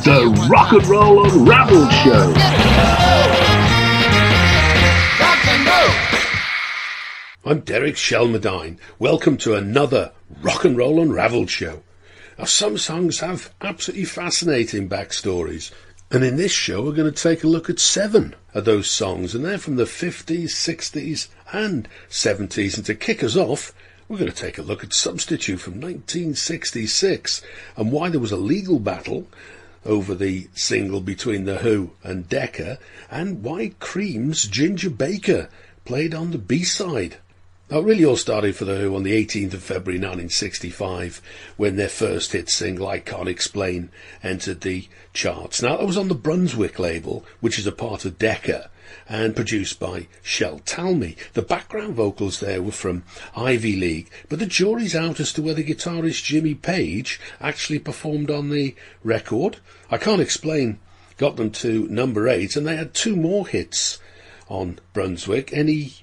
The Rock and Roll Unraveled Show. I'm Derek Shelmadine. Welcome to another Rock and Roll Unraveled Show. Now, some songs have absolutely fascinating backstories, and in this show we're going to take a look at 7 of those songs, and they're from the 50s, 60s and 70s. And to kick us off, we're going to take a look at Substitute from 1966 and why there was a legal battle over the single between The Who and Decca, and why Cream's Ginger Baker played on the B-side. Now, it really all started for The Who on the 18th of February 1965, when their first hit single, I Can't Explain, entered the charts. Now, it was on the Brunswick label, which is a part of Decca, and produced by Shel Talmy. The background vocals there were from Ivy League, but the jury's out as to whether guitarist Jimmy Page actually performed on the record. I Can't Explain got them to number 8, and they had 2 more hits on Brunswick. Anyway,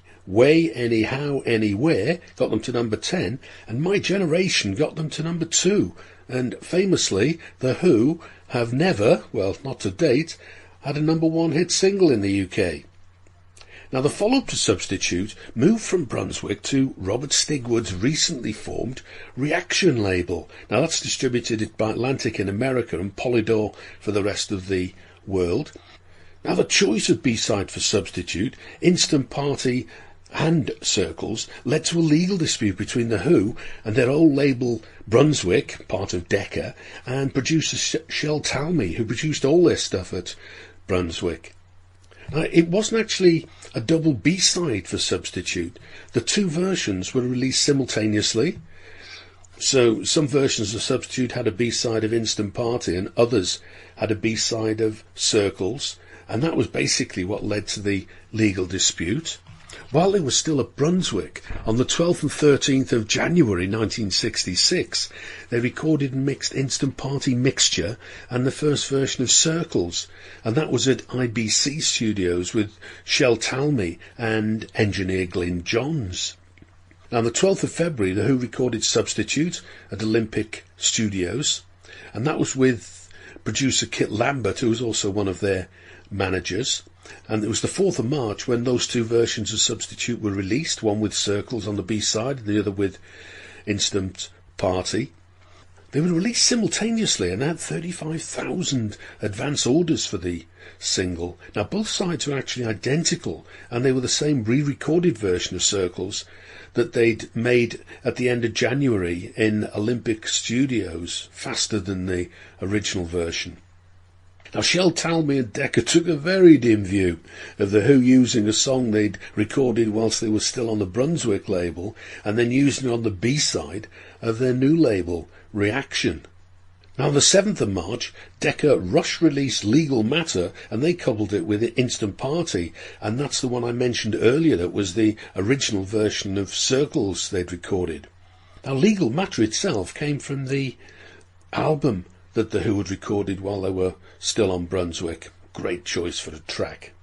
Anyhow, Anywhere got them to number 10, and My Generation got them to number 2. And famously, The Who have never, well, not to date, had a number 1 hit single in the UK. Now, the follow-up to Substitute moved from Brunswick to Robert Stigwood's recently formed Reaction label. Now, that's distributed by Atlantic in America and Polydor for the rest of the world. Now, the choice of B-side for Substitute, Instant Party and Circles, led to a legal dispute between The Who and their old label Brunswick, part of Decca, and producer Shel Talmy, who produced all their stuff at Brunswick. Now, it wasn't actually a double B-side for Substitute. The 2 versions were released simultaneously. So some versions of Substitute had a B-side of Instant Party and others had a B-side of Circles. And that was basically what led to the legal dispute. While they were still at Brunswick, on the 12th and 13th of January 1966, they recorded and mixed Instant Party Mixture and the first version of Circles, and that was at IBC Studios with Shel Talmy and engineer Glyn Johns. Now, on the 12th of February, The Who recorded Substitute at Olympic Studios, and that was with producer Kit Lambert, who was also one of their managers. And it was the 4th of March when those 2 versions of Substitute were released, one with Circles on the B-side and the other with Instant Party. They were released simultaneously and had 35,000 advance orders for the single. Now, both sides were actually identical, and they were the same re-recorded version of Circles that they'd made at the end of January in Olympic Studios, faster than the original version. Now, Shel Talmy and Decca took a very dim view of The Who using a song they'd recorded whilst they were still on the Brunswick label and then using it on the B-side of their new label, Reaction. Now, on the 7th of March, Decca rush-released Legal Matter, and they coupled it with Instant Party, and that's the one I mentioned earlier that was the original version of Circles they'd recorded. Now, Legal Matter itself came from the album that The Who had recorded while they were still on Brunswick. Great choice for a track.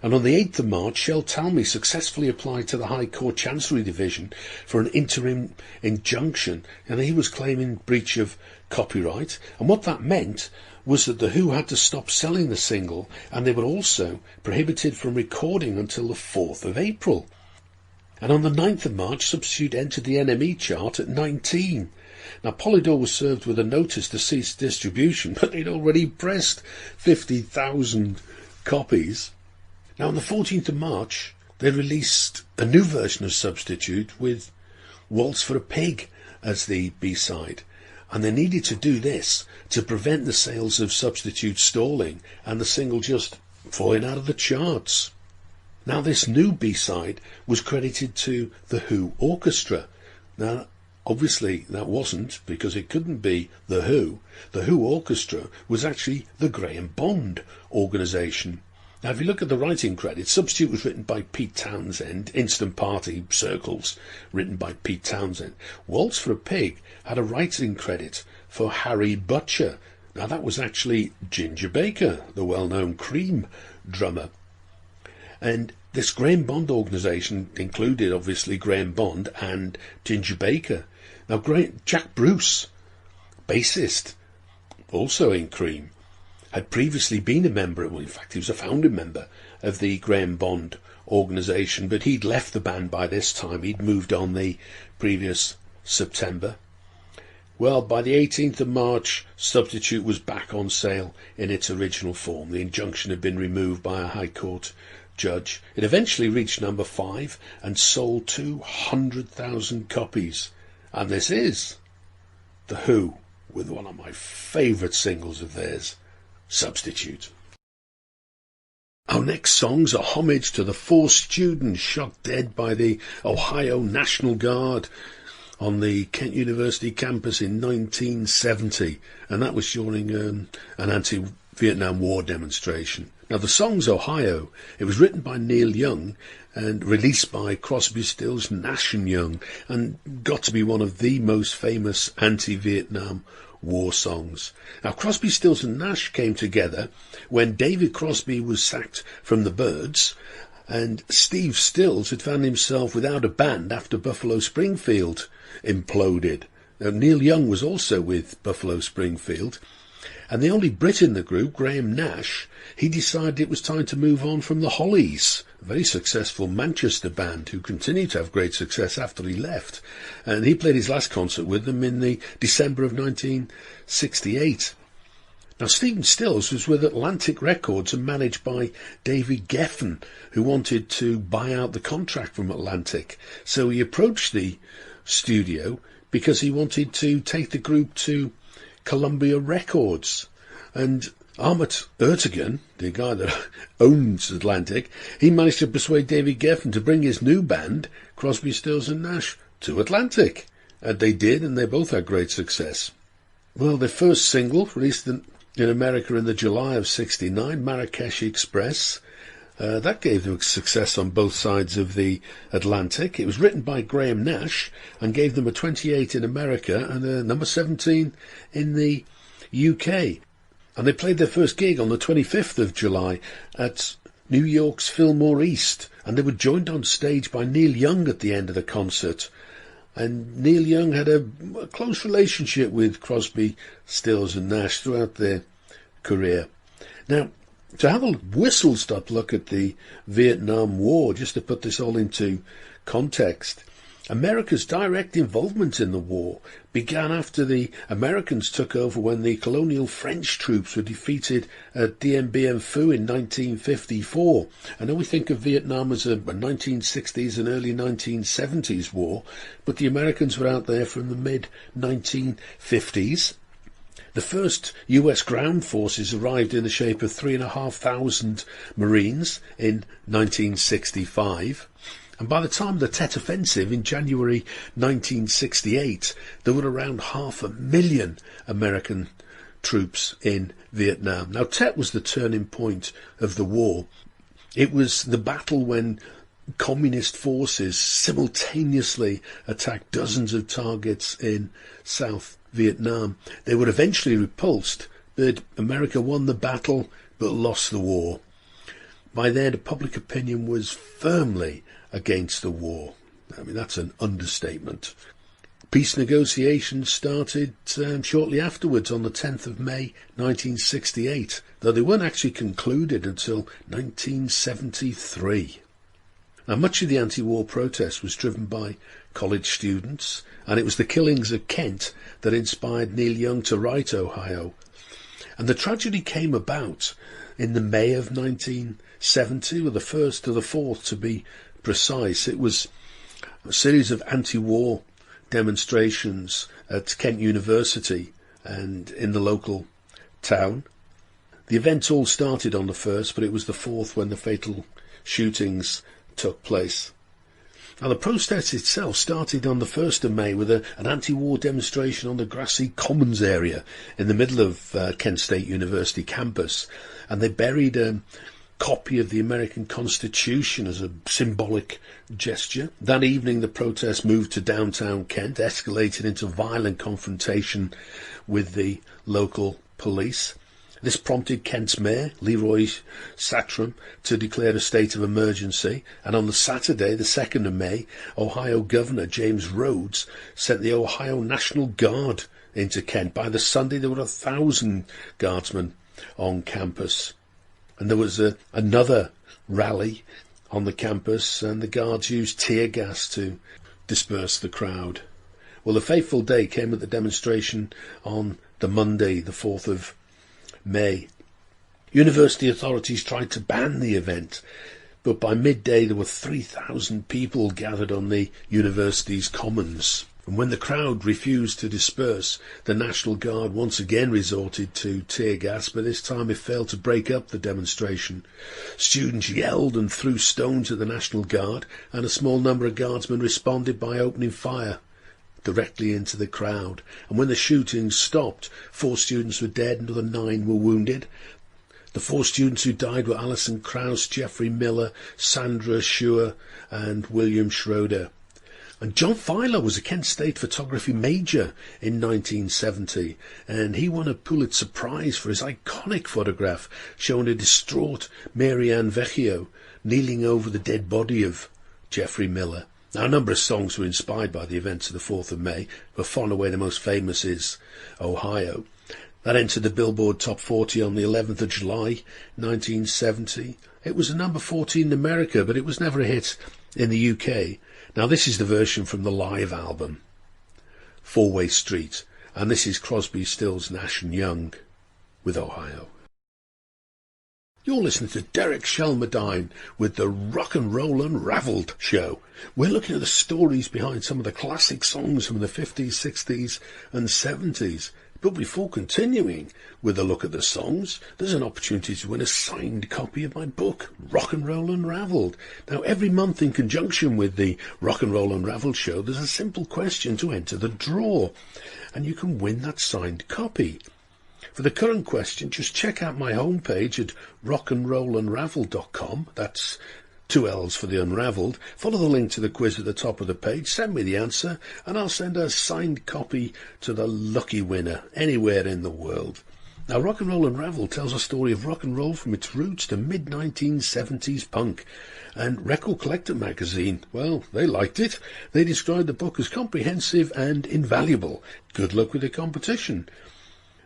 And on the 8th of March, Shel Talmy successfully applied to the High Court Chancery Division for an interim injunction, and he was claiming breach of copyright. And what that meant was that The Who had to stop selling the single, and they were also prohibited from recording until the 4th of April. And on the 9th of March, Substitute entered the NME chart at 19. Now, Polydor was served with a notice to cease distribution, but they'd already pressed 50,000 copies. Now, on the 14th of March, they released a new version of Substitute with Waltz for a Pig as the B-side. And they needed to do this to prevent the sales of Substitute stalling and the single just falling out of the charts. Now, this new B-side was credited to The Who Orchestra. Now, obviously, that wasn't, because it couldn't be The Who. The Who Orchestra was actually the Graham Bond organisation. Now, if you look at the writing credits, Substitute was written by Pete Townshend, Instant Party, Circles, written by Pete Townshend. Waltz for a Pig had a writing credit for Harry Butcher. Now, that was actually Ginger Baker, the well-known Cream drummer. And this Graham Bond organisation included, obviously, Graham Bond and Ginger Baker. Now, Jack Bruce, bassist, also in Cream, had previously been a member, well, in fact, he was a founding member of the Graham Bond organisation, but he'd left the band by this time. He'd moved on the previous September. Well, by the 18th of March, Substitute was back on sale in its original form. The injunction had been removed by a High Court judge. It eventually reached number 5 and sold 200,000 copies. And this is The Who, with one of my favourite singles of theirs, Substitute. Our next songs are homage to the 4 students shot dead by the Ohio National Guard on the Kent University campus in 1970, and that was during an anti-Vietnam War demonstration. Now, the song's Ohio. It was written by Neil Young and released by Crosby, Stills, Nash and Young, and got to be one of the most famous anti-Vietnam War songs. Now, Crosby, Stills and Nash came together when David Crosby was sacked from the Byrds, and Steve Stills had found himself without a band after Buffalo Springfield imploded. Now, Neil Young was also with Buffalo Springfield, and the only Brit in the group, Graham Nash, he decided it was time to move on from the Hollies, a very successful Manchester band who continued to have great success after he left. And he played his last concert with them in the December of 1968. Now, Stephen Stills was with Atlantic Records and managed by David Geffen, who wanted to buy out the contract from Atlantic. So he approached the studio because he wanted to take the group to Columbia Records. And Ahmet Ertegun, the guy that owns Atlantic, he managed to persuade David Geffen to bring his new band, Crosby, Stills and Nash, to Atlantic. And they did, and they both had great success. Well, their first single, released in America in the July of '69, Marrakesh Express, that gave them success on both sides of the Atlantic. It was written by Graham Nash and gave them a 28 in America and a number 17 in the UK. And they played their first gig on the 25th of July at New York's Fillmore East, and they were joined on stage by Neil Young at the end of the concert. And Neil Young had a close relationship with Crosby, Stills and Nash throughout their career. Now, to have a whistle-stop look at the Vietnam War, just to put this all into context, America's direct involvement in the war began after the Americans took over when the colonial French troops were defeated at Dien Bien Phu in 1954. I know we think of Vietnam as a 1960s and early 1970s war, but the Americans were out there from the mid-1950s. The first US ground forces arrived in the shape of 3,500 Marines in 1965. And by the time of the Tet Offensive in January 1968, there were around 500,000 American troops in Vietnam. Now, Tet was the turning point of the war. It was the battle when communist forces simultaneously attacked dozens of targets in South Vietnam. They were eventually repulsed, but America won the battle but lost the war. By then, public opinion was firmly against the war. I mean, that's an understatement. Peace negotiations started shortly afterwards on the 10th of May 1968, though they weren't actually concluded until 1973. Now, much of the anti-war protest was driven by college students, and it was the killings at Kent that inspired Neil Young to write Ohio. And the tragedy came about in the May of 1970, or the 1st or the 4th to be precise. It was a series of anti-war demonstrations at Kent University and in the local town. The events all started on the 1st, but it was the 4th when the fatal shootings took place. Now, the protest itself started on the 1st of May with an anti-war demonstration on the grassy Commons area in the middle of Kent State University campus, and they buried a copy of the American Constitution as a symbolic gesture. That evening, the protest moved to downtown Kent, escalated into violent confrontation with the local police. This prompted Kent's mayor, Leroy Satram, to declare a state of emergency, and on the Saturday, the 2nd of May, Ohio Governor James Rhodes sent the Ohio National Guard into Kent. By the Sunday, there were 1,000 guardsmen on campus. And there was another rally on the campus, and the guards used tear gas to disperse the crowd. Well, the fateful day came at the demonstration on the Monday, the 4th of May. University authorities tried to ban the event, but by midday there were 3,000 people gathered on the university's commons. And when the crowd refused to disperse, the National Guard once again resorted to tear gas, but this time it failed to break up the demonstration. Students yelled and threw stones at the National Guard, and a small number of guardsmen responded by opening fire directly into the crowd. And when the shooting stopped, 4 students were dead and another 9 were wounded. The 4 students who died were Alison Krauss, Geoffrey Miller, Sandra Schur and William Schroeder. And John Filer was a Kent State photography major in 1970, and he won a Pulitzer Prize for his iconic photograph showing a distraught Marianne Vecchio kneeling over the dead body of Geoffrey Miller. Now, a number of songs were inspired by the events of the 4th of May, but far and away the most famous is Ohio. That entered the Billboard Top 40 on the 11th of July, 1970. It was a number 14 in America, but it was never a hit in the UK. Now, this is the version from the live album, Four-Way Street, and this is Crosby, Stills, Nash and Young with Ohio. You're listening to Derek Shelmerdine with the Rock and Roll Unravelled show. We're looking at the stories behind some of the classic songs from the 50s, 60s and 70s. But before continuing with a look at the songs, there's an opportunity to win a signed copy of my book, Rock and Roll Unravelled. Now, every month in conjunction with the Rock and Roll Unravelled show, there's a simple question to enter the draw, and you can win that signed copy. For the current question, just check out my homepage at rockandrollunraveled.com. That's 2 L's for the Unravelled. Follow the link to the quiz at the top of the page, send me the answer, and I'll send a signed copy to the lucky winner anywhere in the world. Now, Rock and Roll Unravelled tells a story of rock and roll from its roots to mid-1970s punk. And Record Collector magazine, well, they liked it. They described the book as comprehensive and invaluable. Good luck with the competition.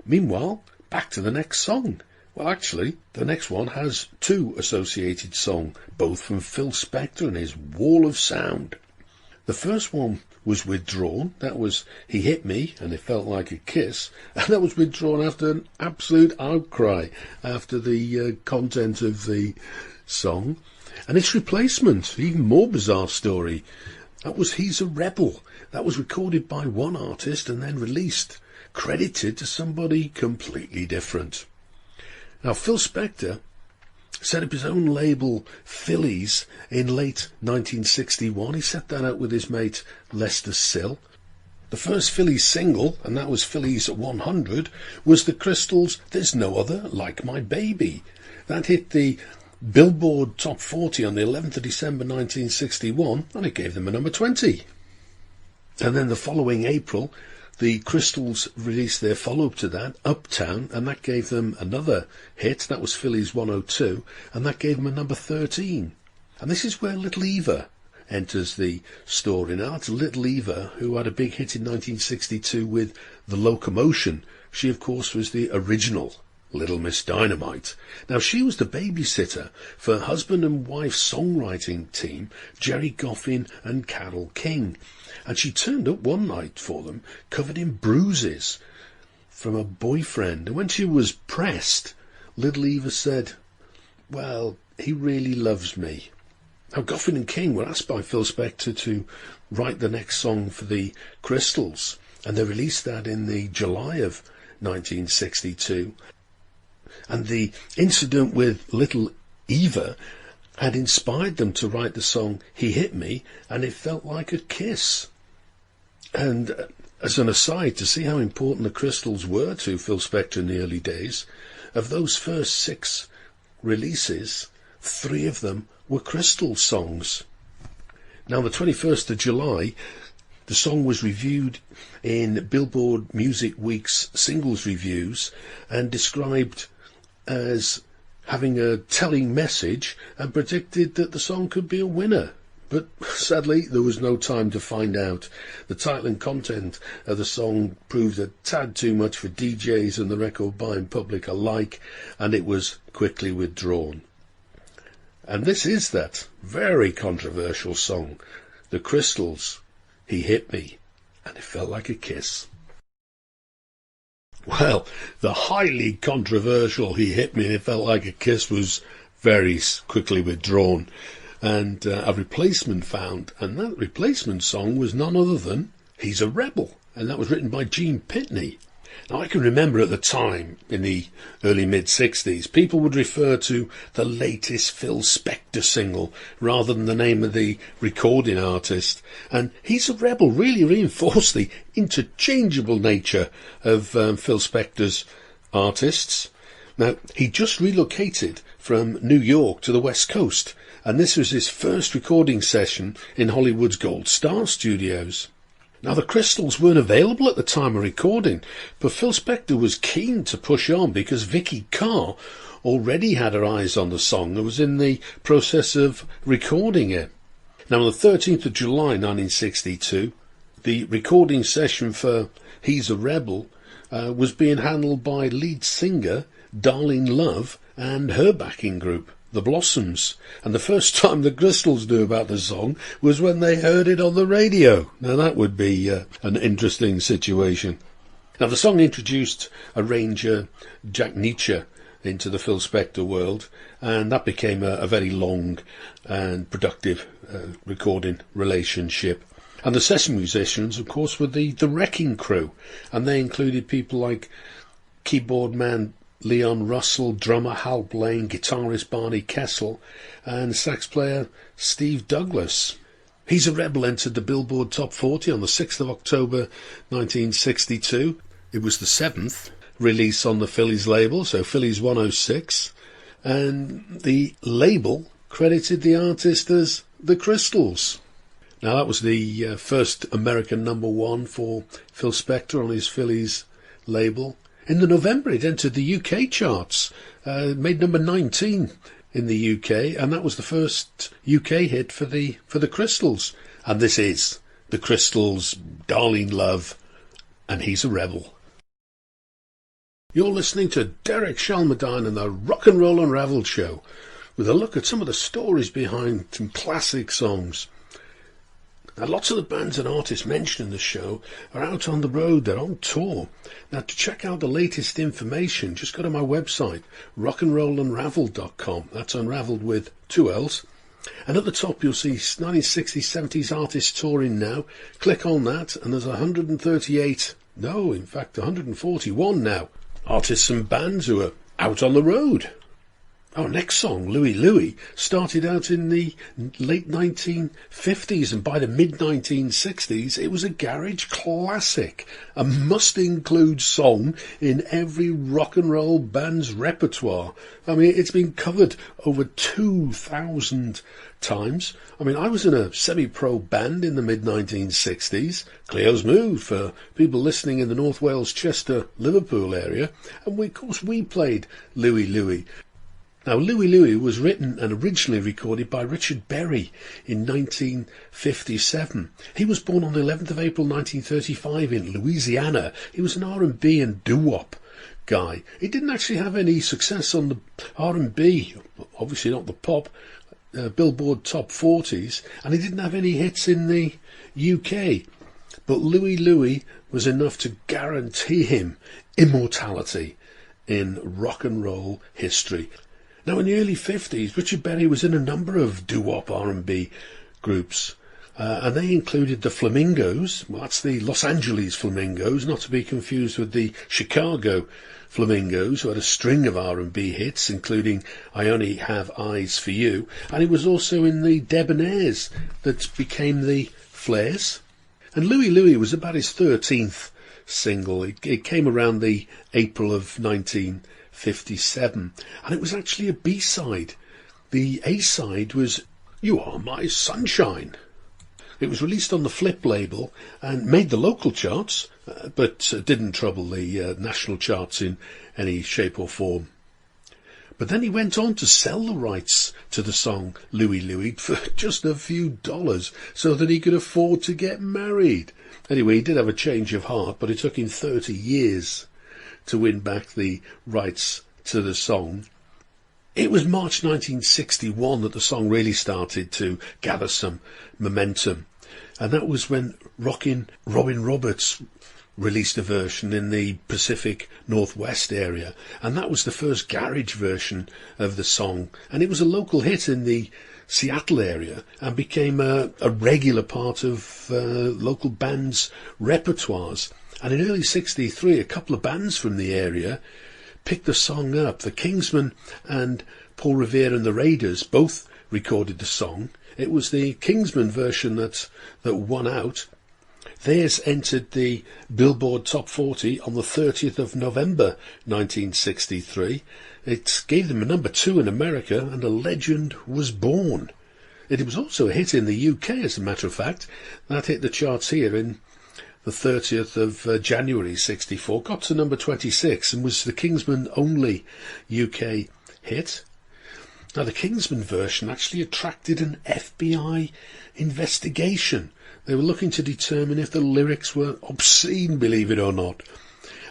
Meanwhile, back to the next song. Well, actually, the next one has 2 associated songs, both from Phil Spector and his Wall of Sound. The first one was withdrawn. That was He Hit Me, and It Felt Like a Kiss. And that was withdrawn after an absolute outcry after the content of the song. And its replacement, even more bizarre story, that was He's a Rebel. That was recorded by one artist and then released, credited to somebody completely different. Now, Phil Spector set up his own label, Phillies, in late 1961. He set that out with his mate Lester Sill. The first Phillies single, and that was Phillies 100, was the Crystals' There's No Other Like My Baby. That hit the Billboard Top 40 on the 11th of December 1961, and it gave them a number 20. And then the following April, the Crystals released their follow-up to that, Uptown, and that gave them another hit. That was Phillies 102, and that gave them a number 13. And this is where Little Eva enters the story. Now, that's Little Eva, who had a big hit in 1962 with The Locomotion. She, of course, was the original Little Miss Dynamite. Now, she was the babysitter for husband and wife songwriting team, Jerry Goffin and Carole King. And she turned up one night for them, covered in bruises from a boyfriend. And when she was pressed, Little Eva said, well, he really loves me. Now, Goffin and King were asked by Phil Spector to write the next song for the Crystals, and they released that in the July of 1962. And the incident with Little Eva had inspired them to write the song He Hit Me, and It Felt Like a Kiss. And as an aside, to see how important the Crystals were to Phil Spector in the early days, of those first 6 releases, 3 of them were Crystals songs. Now, the 21st of July, the song was reviewed in Billboard Music Week's singles reviews and described as having a telling message, and predicted that the song could be a winner. But sadly, there was no time to find out. The title and content of the song proved a tad too much for DJs and the record-buying public alike, and it was quickly withdrawn. And this is that very controversial song, The Crystals, He Hit Me, and It Felt Like a Kiss. Well, the highly controversial He Hit Me and It Felt Like a Kiss was very quickly withdrawn, and a replacement found, and that replacement song was none other than He's a Rebel, and that was written by Gene Pitney. Now, I can remember at the time, in the early mid-60s, people would refer to the latest Phil Spector single rather than the name of the recording artist, and He's a Rebel really reinforced the interchangeable nature of Phil Spector's artists. Now, he just relocated from New York to the West Coast, and this was his first recording session in Hollywood's Gold Star Studios. Now, the Crystals weren't available at the time of recording, but Phil Spector was keen to push on because Vicky Carr already had her eyes on the song and was in the process of recording it. Now, on the 13th of July 1962, the recording session for He's a Rebel was being handled by lead singer Darlene Love and her backing group, The Blossoms, and the first time the Crystals knew about the song was when they heard it on the radio. Now that would be an interesting situation. Now the song introduced arranger Jack Nietzsche into the Phil Spector world, and that became a very long and productive recording relationship. And the session musicians, of course, were the Wrecking Crew, and they included people like keyboard man Leon Russell, drummer Hal Blaine, guitarist Barney Kessel, and sax player Steve Douglas. He's a Rebel entered the Billboard Top 40 on the 6th of October 1962. It was the 7th release on the Phillies label, so Phillies 106, and the label credited the artist as The Crystals. Now that was the first American number one for Phil Spector on his Phillies label. In the November, it entered the UK charts, made number 19 in the UK, and that was the first UK hit for the Crystals. And this is the Crystals' Darlene Love, and He's a Rebel. You're listening to Derek Shelmadine and the Rock and Roll Unraveled Show, with a look at some of the stories behind some classic songs. Now, lots of the bands and artists mentioned in the show are out on the road, they're on tour. Now, to check out the latest information, just go to my website, rockandrollunraveled.com. That's unraveled with 2 L's. And at the top, you'll see 1960s, 70s artists touring now. Click on that, and there's 141 now, artists and bands who are out on the road. Our next song, Louie Louie, started out in the late 1950s, and by the mid-1960s it was a garage classic, a must-include song in every rock and roll band's repertoire. I mean, it's been covered over 2,000 times. I mean, I was in a semi-pro band in the mid-1960s, Cleo's Move, for people listening in the North Wales, Chester, Liverpool area, and of course we played Louie Louie. Now, Louie Louie was written and originally recorded by Richard Berry in 1957. He was born on the 11th of April 1935 in Louisiana. He was an R&B and doo-wop guy. He didn't actually have any success on the R&B, obviously not the pop, Billboard Top 40s, and he didn't have any hits in the UK. But Louie Louie was enough to guarantee him immortality in rock and roll history. Now, in the early 50s, Richard Berry was in a number of doo-wop R&B groups, and they included the Flamingos. Well, that's the Los Angeles Flamingos, not to be confused with the Chicago Flamingos, who had a string of R&B hits, including I Only Have Eyes for You. And he was also in the Debonaires that became the Flares. And Louie Louie was about his 13th single. It came around the April of 1957, and it was actually a B-side. The A-side was You Are My Sunshine. It was released on the Flip label and made the local charts, but didn't trouble the national charts in any shape or form. But then he went on to sell the rights to the song Louie Louie for just a few dollars so that he could afford to get married. Anyway, he did have a change of heart, but it took him 30 years to win back the rights to the song. It was March 1961 that the song really started to gather some momentum. And that was when Rockin' Robin Roberts released a version in the Pacific Northwest area. And that was the first garage version of the song. And it was a local hit in the Seattle area and became a regular part of local bands' repertoires. And in early 63, a couple of bands from the area picked the song up. The Kingsmen and Paul Revere and the Raiders both recorded the song. It was the Kingsmen version that won out. Theirs entered the Billboard Top 40 on the 30th of November 1963. It gave them a number 2 in America, and a legend was born. It was also a hit in the UK, as a matter of fact. That hit the charts here in the 30th of January 64, got to number 26 and was the Kingsmen only UK hit. Now, the Kingsmen version actually attracted an FBI investigation. They were looking to determine if the lyrics were obscene, believe it or not.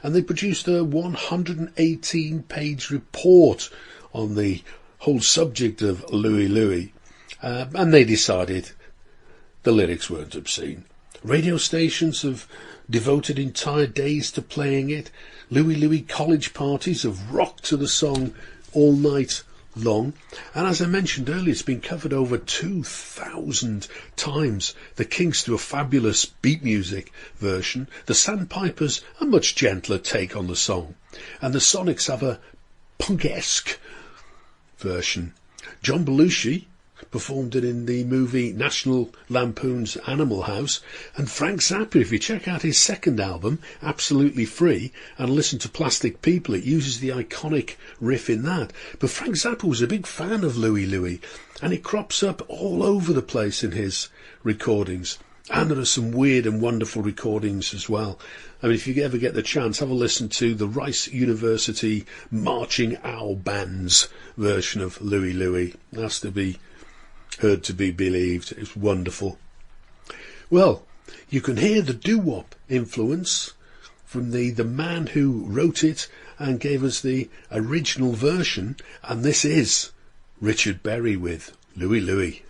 And they produced a 118-page report on the whole subject of Louie Louie. And they decided the lyrics weren't obscene. Radio stations have devoted entire days to playing it. Louie Louie college parties have rocked to the song all night long. And as I mentioned earlier, it's been covered over 2,000 times. The Kinks do a fabulous beat music version. The Sandpipers a much gentler take on the song. And the Sonics have a punk-esque version. John Belushi performed it in the movie National Lampoon's Animal House, and Frank Zappa, if you check out his second album, Absolutely Free, and listen to Plastic People, it uses the iconic riff in that. But Frank Zappa was a big fan of Louie Louie, and it crops up all over the place in his recordings. And there are some weird and wonderful recordings as well. I mean, if you ever get the chance, have a listen to the Rice University Marching Owl Band's version of Louie Louie. It has to be heard to be believed. It's wonderful. Well, you can hear the doo-wop influence from the man who wrote it and gave us the original version, and this is Richard Berry with Louie Louie.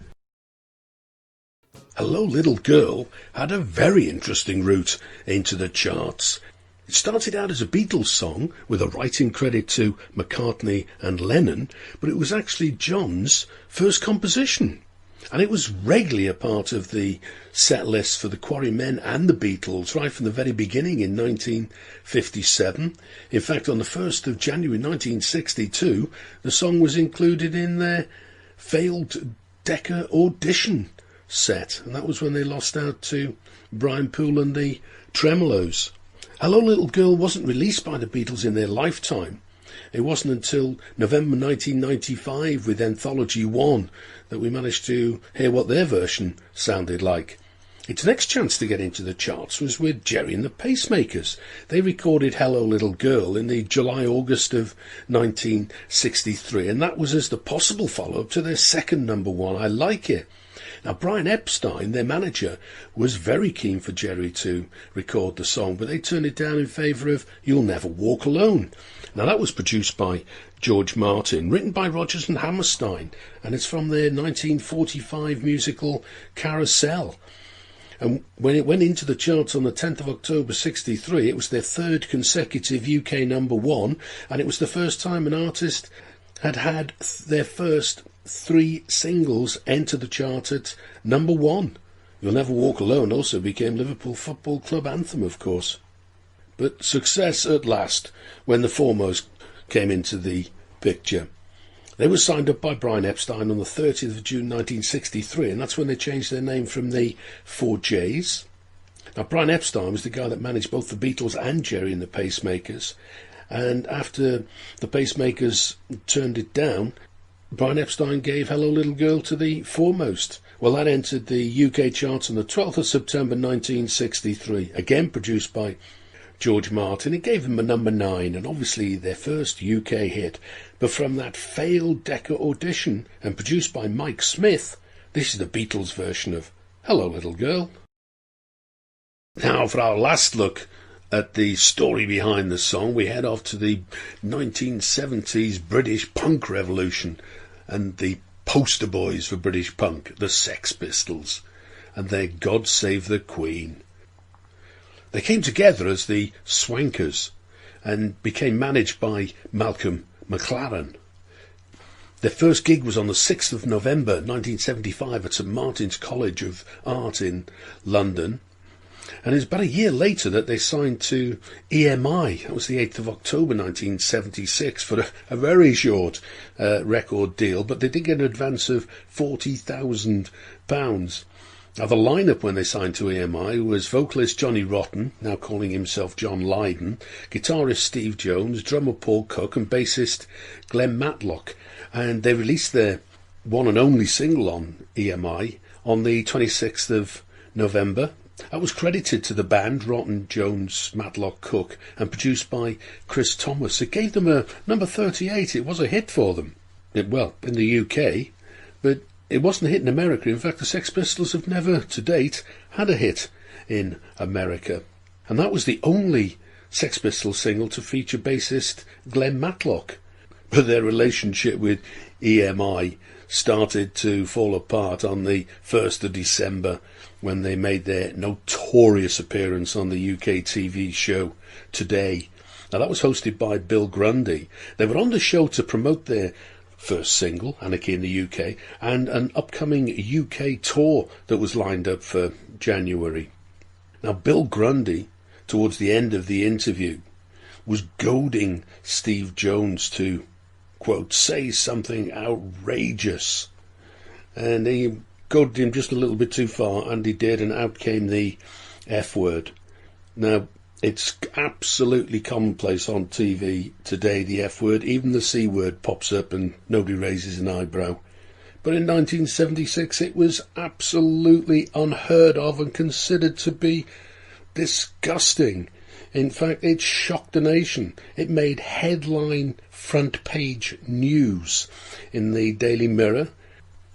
Hello Little Girl had a very interesting route into the charts. It started out as a Beatles song with a writing credit to McCartney and Lennon, but it was actually John's first composition. And it was regularly a part of the set list for the Quarrymen and the Beatles right from the very beginning in 1957. In fact, on the 1st of January 1962, the song was included in their failed Decca audition set, and that was when they lost out to Brian Poole and the Tremolos. Hello Little Girl wasn't released by the Beatles in their lifetime. It wasn't until November 1995 with Anthology 1 that we managed to hear what their version sounded like. Its next chance to get into the charts was with Gerry and the Pacemakers. They recorded Hello Little Girl in the July-August of 1963, and that was as the possible follow-up to their second number one, I Like It. Now, Brian Epstein, their manager, was very keen for Gerry to record the song, but they turned it down in favour of You'll Never Walk Alone. Now, that was produced by George Martin, written by Rodgers and Hammerstein, and it's from their 1945 musical Carousel. And when it went into the charts on the 10th of October 63, it was their third consecutive UK number one, and it was the first time an artist had their first 3 singles enter the chart at number one. You'll Never Walk Alone also became Liverpool Football Club anthem, of course. But success at last when the Foremost came into the picture. They were signed up by Brian Epstein on the 30th of June 1963, and that's when they changed their name from the 4Js. Now, Brian Epstein was the guy that managed both the Beatles and Gerry and the Pacemakers, and after the Pacemakers turned it down, Brian Epstein gave Hello Little Girl to the Foremost. Well, that entered the UK charts on the 12th of September 1963, again produced by George Martin. It gave them a number 9 and obviously their first UK hit. But from that failed Decca audition and produced by Mike Smith, this is the Beatles version of Hello Little Girl. Now for our last look at the story behind the song, we head off to the 1970s British punk revolution and the poster boys for British punk, the Sex Pistols, and their God Save the Queen. They came together as the Swankers and became managed by Malcolm McLaren. Their first gig was on the 6th of November 1975 at St Martin's College of Art in London. And it was about a year later that they signed to EMI. That was the 8th of October 1976 for a very short record deal, but they did get an advance of £40,000. Now, the lineup when they signed to EMI was vocalist Johnny Rotten, now calling himself John Lydon, guitarist Steve Jones, drummer Paul Cook, and bassist Glenn Matlock. And they released their one and only single on EMI on the 26th of November. That was credited to the band, Rotten, Jones, Matlock, Cook, and produced by Chris Thomas. It gave them a number 38. It was a hit for them. Well, in the UK, but it wasn't a hit in America. In fact, the Sex Pistols have never, to date, had a hit in America. And that was the only Sex Pistols single to feature bassist Glenn Matlock. But their relationship with EMI started to fall apart on the 1st of December when they made their notorious appearance on the UK TV show Today. Now, that was hosted by Bill Grundy. They were on the show to promote their first single, Anarchy in the UK, and an upcoming UK tour that was lined up for January. Now, Bill Grundy, towards the end of the interview, was goading Steve Jones to, quote, say something outrageous. And he goaded him just a little bit too far, and he did, and out came the F word. Now, it's absolutely commonplace on TV today, the F word. Even the C word pops up and nobody raises an eyebrow. But in 1976 it was absolutely unheard of and considered to be disgusting. In fact, it shocked the nation. It made headline front page news in the Daily Mirror,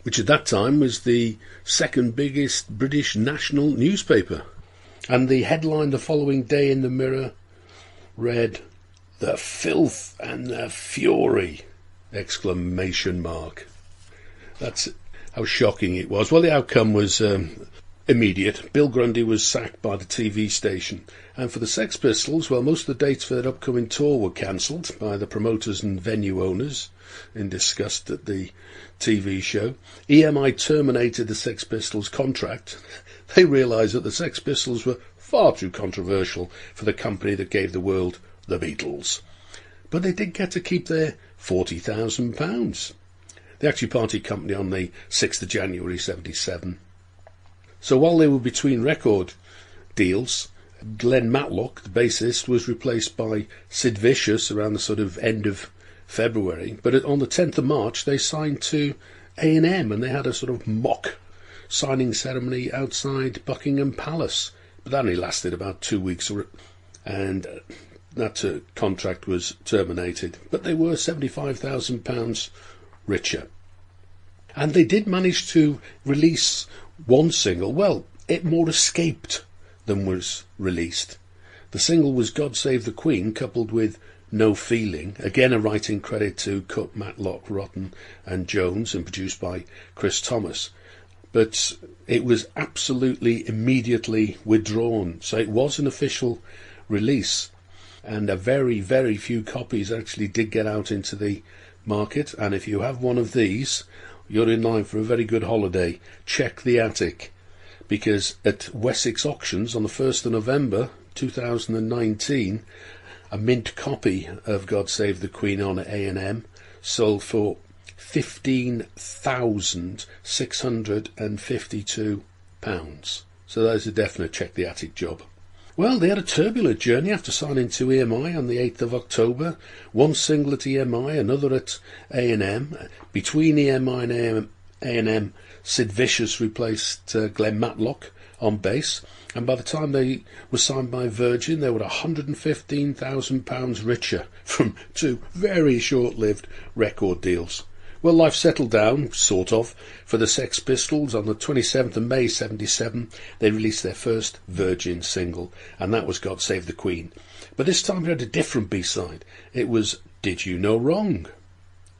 which at that time was the second biggest British national newspaper. And the headline the following day in the Mirror read, "The filth and the fury!" exclamation mark. That's how shocking it was. Well, the outcome was immediate. Bill Grundy was sacked by the TV station. And for the Sex Pistols, well, most of the dates for their upcoming tour were cancelled by the promoters and venue owners in disgust at the TV show. EMI terminated the Sex Pistols contract. They realised that the Sex Pistols were far too controversial for the company that gave the world the Beatles. But they did get to keep their £40,000. They actually parted company on the 6th of January 77. So while they were between record deals, Glenn Matlock, the bassist, was replaced by Sid Vicious around the sort of end of February. But on the 10th of March, they signed to A&M, and they had a sort of mock signing ceremony outside Buckingham Palace. But that only lasted about 2 weeks, and that contract was terminated. But they were £75,000 richer. And they did manage to release one single. Well, it more escaped than was released. The single was God Save the Queen, coupled with No Feeling, again a writing credit to Cook, Matlock, Rotten and Jones, and produced by Chris Thomas. But it was absolutely immediately withdrawn. So it was an official release, and a very, very few copies actually did get out into the market. And if you have one of these, you're in line for a very good holiday. Check the attic, because at Wessex Auctions on the 1st of November 2019, a mint copy of God Save the Queen on A&M sold for £15,652. So that is a definite check the attic job. Well, they had a turbulent journey after signing to EMI on the 8th of October. One single at EMI, another at A&M. Between EMI and A&M, Sid Vicious replaced Glenn Matlock on bass, and by the time they were signed by Virgin, they were £115,000 richer from two very short-lived record deals. Well, life settled down, sort of, for the Sex Pistols. On the 27th of May 77, they released their first Virgin single, and that was God Save the Queen. But this time we had a different B-side. It was Did You Know Wrong?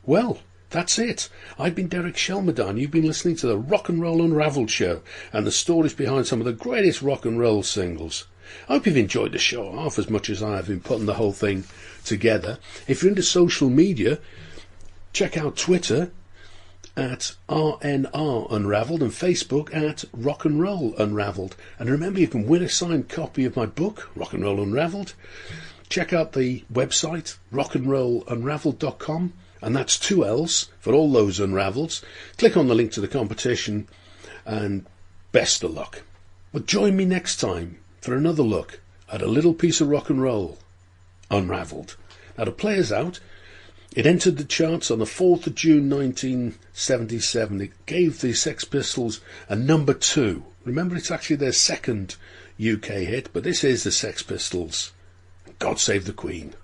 Well, that's it. I've been Derek Shelmadine. You've been listening to the Rock and Roll Unravelled show and the stories behind some of the greatest rock and roll singles. I hope you've enjoyed the show half as much as I have in putting the whole thing together. If you're into social media, check out Twitter at RNR Unravelled and Facebook at Rock and Roll Unravelled. And remember, you can win a signed copy of my book, Rock and Roll Unravelled. Check out the website, rockandrollunravelled.com. And that's 2 L's for all those unravels. Click on the link to the competition and best of luck. But join me next time for another look at a little piece of rock and roll unravelled. Now, to play us out, it entered the charts on the 4th of June 1977. It gave the Sex Pistols a number 2. Remember, it's actually their second UK hit, but this is the Sex Pistols. God Save the Queen.